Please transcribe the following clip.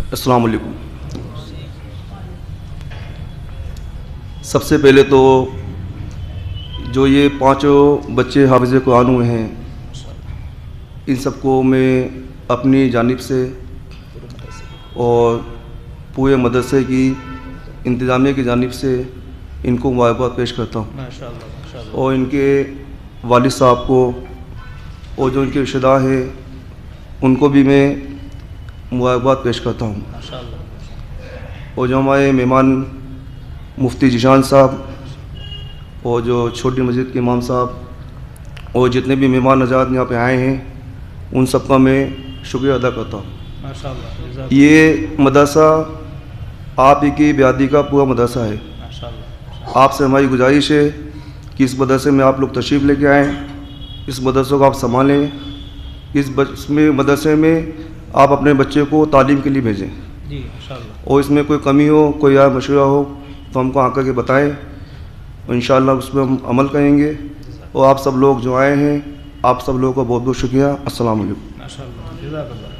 अस्सलाम वालेकुम। सबसे पहले तो जो ये पांचों बच्चे हाफिज़ कुरान हुए हैं, इन सबको मैं अपनी जानिब से और पूरे मदरसे की इंतज़ामिया की जानिब से इनको मुबारकबाद पेश करता हूँ। माशाअल्लाह, माशाअल्लाह। और इनके वालिद साहब को और जो इनके रिश्तेदार हैं उनको भी मैं मुबारकबाद पेश करता हूँ। माशाअल्लाह। और जो हमारे मेहमान मुफ्ती जीशान साहब और जो छोटी मस्जिद के इमाम साहब और जितने भी मेहमान नज़ात यहाँ पे आए हैं, उन सब का मैं शुक्रिया अदा करता हूँ। माशाअल्लाह। ये मदरसा आप ही की ब्यादी का पूरा मदरसा है। माशाअल्लाह। आपसे हमारी गुजारिश है कि इस मदरसे में आप लोग तशरीफ़ लेके आएँ, इस मदरसे को आप संभालें, मदरसे में आप अपने बच्चे को तालीम के लिए भेजें जी माशाअल्लाह। और इसमें कोई कमी हो, कोई या मशवरा हो तो हमको आकर के बताएं और इंशाअल्लाह उस पर हम अमल करेंगे। और आप सब लोग जो आए हैं, आप सब लोगों का बहुत बहुत शुक्रिया। अस्सलाम वालेकुम। माशाअल्लाह।